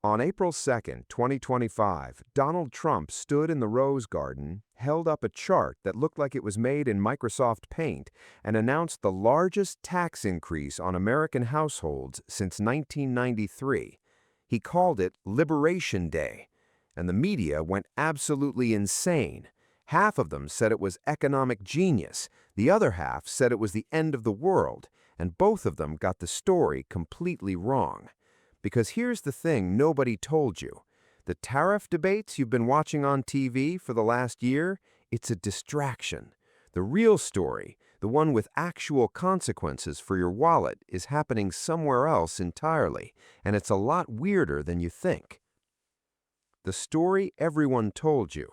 On April 2nd, 2025, Donald Trump stood in the Rose Garden, held up a chart that looked like it was made in Microsoft Paint, and announced the largest tax increase on American households since 1993. He called it Liberation Day, and the media went absolutely insane. Half of them said it was economic genius, the other half said it was the end of the world, and both of them got the story completely wrong. Because here's the thing nobody told you. The tariff debates you've been watching on TV for the last year, it's a distraction. The real story, the one with actual consequences for your wallet, is happening somewhere else entirely, and it's a lot weirder than you think. The story everyone told you.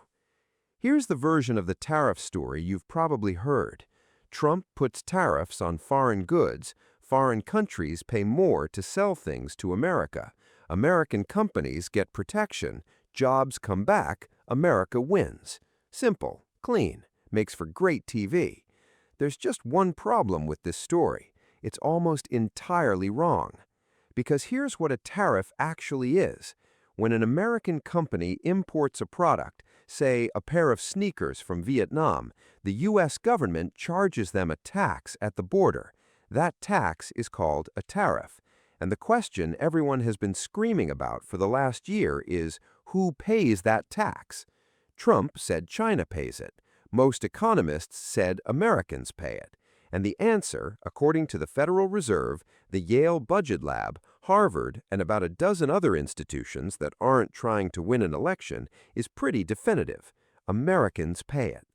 Here's the version of the tariff story you've probably heard. Trump puts tariffs on foreign goods. Foreign countries pay more to sell things to America. American companies get protection. Jobs come back. America wins. Simple, clean, makes for great TV. There's just one problem with this story. It's almost entirely wrong. Because here's what a tariff actually is. When an American company imports a product, say a pair of sneakers from Vietnam, the U.S. government charges them a tax at the border. That tax is called a tariff. And the question everyone has been screaming about for the last year is, who pays that tax? Trump said China pays it. Most economists said Americans pay it. And the answer, according to the Federal Reserve, the Yale Budget Lab, Harvard, and about a dozen other institutions that aren't trying to win an election, is pretty definitive. Americans pay it.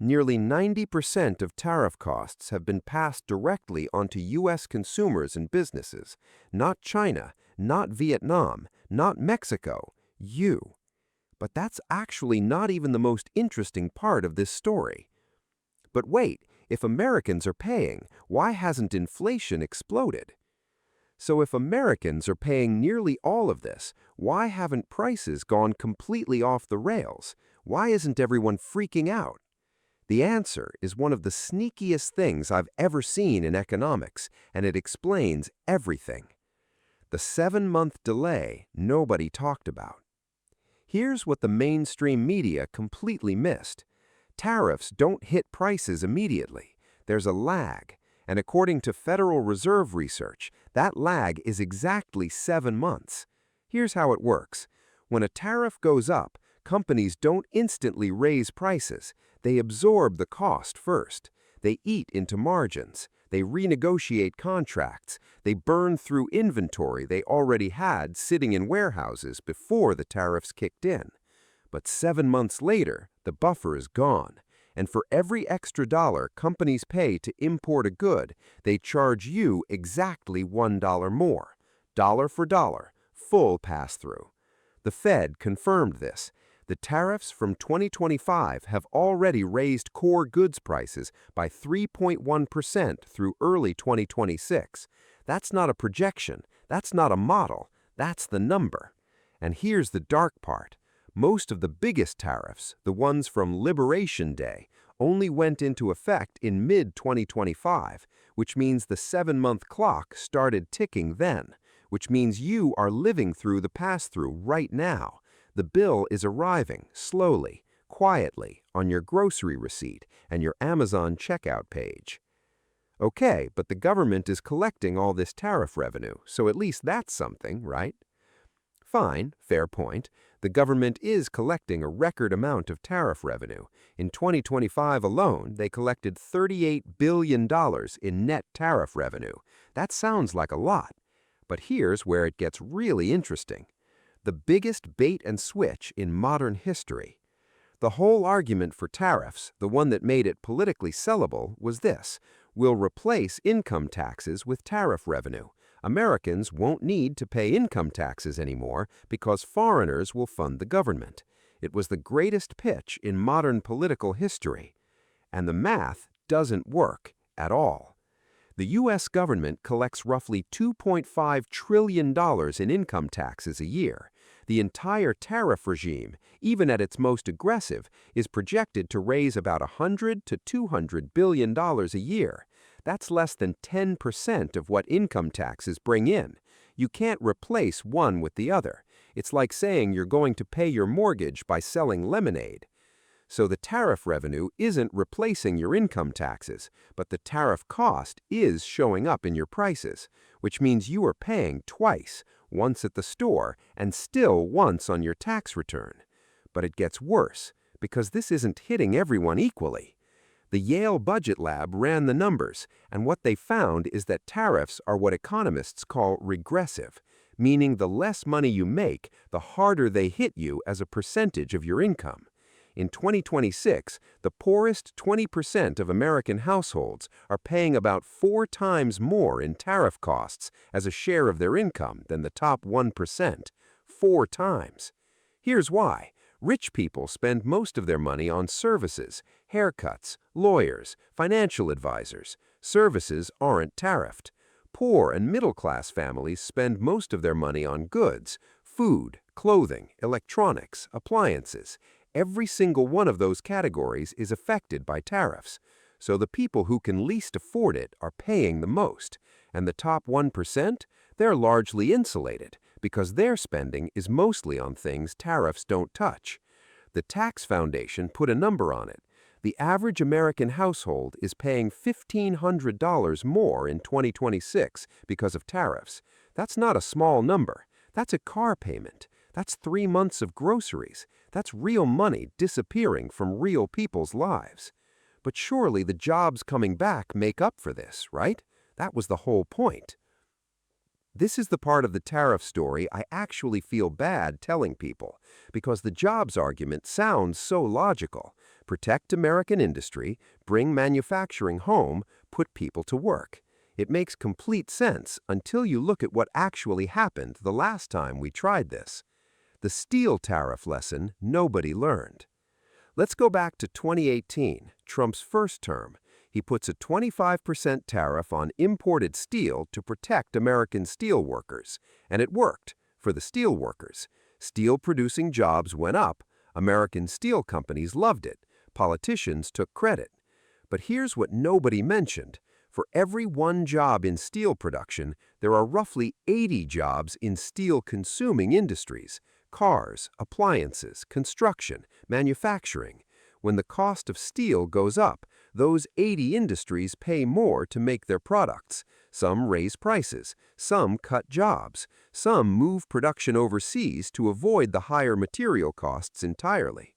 Nearly 90% of tariff costs have been passed directly onto U.S. consumers and businesses. Not China, not Vietnam, not Mexico, you. But that's actually not even the most interesting part of this story. But wait, if Americans are paying, why hasn't inflation exploded? So if Americans are paying nearly all of this, why haven't prices gone completely off the rails? Why isn't everyone freaking out? The answer is one of the sneakiest things I've ever seen in economics, and it explains everything. The 7-month delay nobody talked about. Here's what the mainstream media completely missed. Tariffs don't hit prices immediately. There's a lag, and according to Federal Reserve research, that lag is exactly 7 months. Here's how it works. When a tariff goes up, companies don't instantly raise prices. They absorb the cost first. They eat into margins. They renegotiate contracts. They burn through inventory they already had sitting in warehouses before the tariffs kicked in. But 7 months later, the buffer is gone. And for every extra dollar companies pay to import a good, they charge you exactly $1 more. Dollar for dollar, full pass-through. The Fed confirmed this. The tariffs from 2025 have already raised core goods prices by 3.1% through early 2026. That's not a projection. That's not a model. That's the number. And here's the dark part. Most of the biggest tariffs, the ones from Liberation Day, only went into effect in mid-2025, which means the 7-month clock started ticking then, which means you are living through the pass-through right now. The bill is arriving slowly, quietly, on your grocery receipt and your Amazon checkout page. Okay, but the government is collecting all this tariff revenue, so at least that's something, right? Fine, fair point. The government is collecting a record amount of tariff revenue. In 2025 alone, they collected $38 billion in net tariff revenue. That sounds like a lot. But here's where it gets really interesting. The biggest bait and switch in modern history. The whole argument for tariffs, the one that made it politically sellable, was this: we'll replace income taxes with tariff revenue. Americans won't need to pay income taxes anymore because foreigners will fund the government. It was the greatest pitch in modern political history. And the math doesn't work at all. The U.S. government collects roughly $2.5 trillion in income taxes a year. The entire tariff regime, even at its most aggressive, is projected to raise about $100 to $200 billion a year. That's less than 10% of what income taxes bring in. You can't replace one with the other. It's like saying you're going to pay your mortgage by selling lemonade. So the tariff revenue isn't replacing your income taxes, but the tariff cost is showing up in your prices, which means you are paying twice, once at the store and still once on your tax return. But it gets worse, because this isn't hitting everyone equally. The Yale Budget Lab ran the numbers, and what they found is that tariffs are what economists call regressive, meaning the less money you make, the harder they hit you as a percentage of your income. In 2026, the poorest 20% of American households are paying about 4 times more in tariff costs as a share of their income than the top 1%. 4 times. Here's why. Rich people spend most of their money on services, haircuts, lawyers, financial advisors. Services aren't tariffed. Poor and middle-class families spend most of their money on goods, food, clothing, electronics, appliances. Every single one of those categories is affected by tariffs. So the people who can least afford it are paying the most. And the top 1%? They're largely insulated because their spending is mostly on things tariffs don't touch. The Tax Foundation put a number on it. The average American household is paying $1,500 more in 2026 because of tariffs. That's not a small number. That's a car payment. That's 3 months of groceries. That's real money disappearing from real people's lives. But surely the jobs coming back make up for this, right? That was the whole point. This is the part of the tariff story I actually feel bad telling people, because the jobs argument sounds so logical. Protect American industry, bring manufacturing home, put people to work. It makes complete sense until you look at what actually happened the last time we tried this. The steel tariff lesson nobody learned. Let's go back to 2018, Trump's first term. He puts a 25% tariff on imported steel to protect American steel workers. And it worked for the steel workers. Steel-producing jobs went up. American steel companies loved it. Politicians took credit. But here's what nobody mentioned. For every 1 job in steel production, there are roughly 80 jobs in steel-consuming industries. Cars, appliances, construction, manufacturing. When the cost of steel goes up, those 80 industries pay more to make their products. Some raise prices, some cut jobs, some move production overseas to avoid the higher material costs entirely.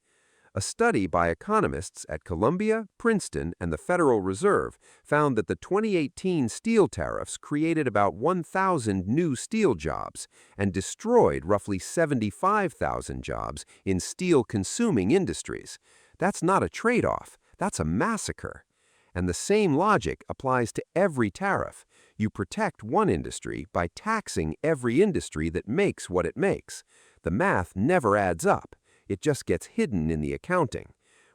A study by economists at Columbia, Princeton, and the Federal Reserve found that the 2018 steel tariffs created about 1,000 new steel jobs and destroyed roughly 75,000 jobs in steel-consuming industries. That's not a trade-off, that's a massacre. And the same logic applies to every tariff. You protect one industry by taxing every industry that makes what it makes. The math never adds up. It just gets hidden in the accounting.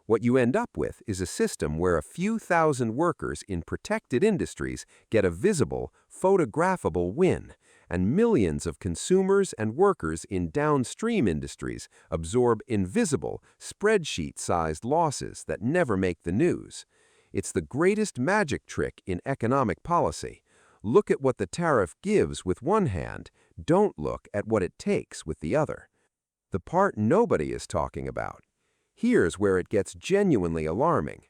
What you end up with is a system where a few thousand workers in protected industries get a visible, photographable win, and millions of consumers and workers in downstream industries absorb invisible, spreadsheet-sized losses that never make the news. It's the greatest magic trick in economic policy. Look at what the tariff gives with one hand, don't look at what it takes with the other. The part nobody is talking about. Here's where it gets genuinely alarming.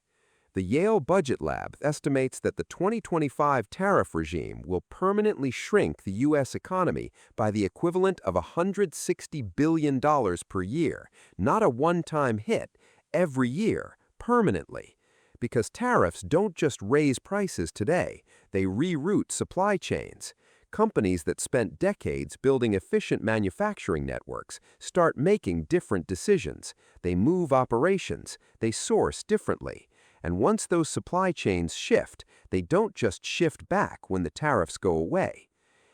The Yale Budget Lab estimates that the 2025 tariff regime will permanently shrink the U.S. economy by the equivalent of $160 billion per year, not a one-time hit, every year, permanently. Because tariffs don't just raise prices today, they reroute supply chains. Companies that spent decades building efficient manufacturing networks start making different decisions. They move operations, they source differently. And once those supply chains shift, they don't just shift back when the tariffs go away.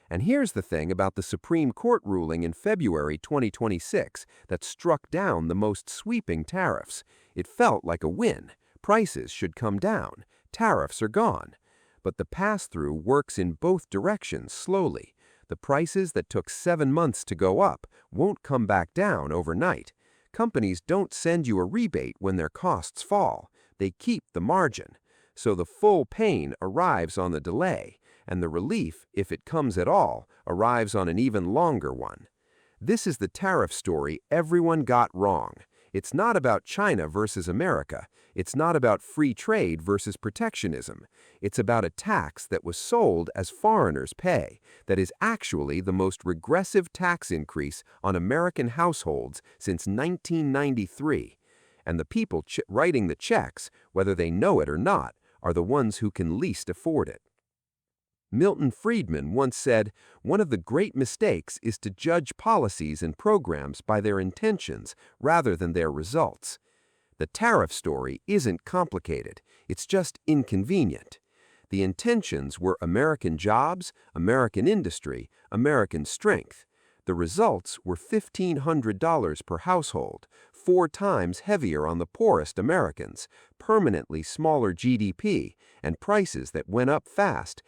And here's the thing about the Supreme Court ruling in February 2026 that struck down the most sweeping tariffs. It felt like a win. Prices should come down. Tariffs are gone. But the pass-through works in both directions slowly. The prices that took 7 months to go up won't come back down overnight. Companies don't send you a rebate when their costs fall. They keep the margin. So the full pain arrives on the delay, and the relief, if it comes at all, arrives on an even longer one. This is the tariff story everyone got wrong. It's not about China versus America. It's not about free trade versus protectionism. It's about a tax that was sold as foreigners pay, that is actually the most regressive tax increase on American households since 1993. And the people writing the checks, whether they know it or not, are the ones who can least afford it. Milton Friedman once said, "One of the great mistakes is to judge policies and programs by their intentions rather than their results." The tariff story isn't complicated, it's just inconvenient. The intentions were American jobs, American industry, American strength. The results were $1,500 per household, 4 times heavier on the poorest Americans, permanently smaller GDP, and prices that went up fast,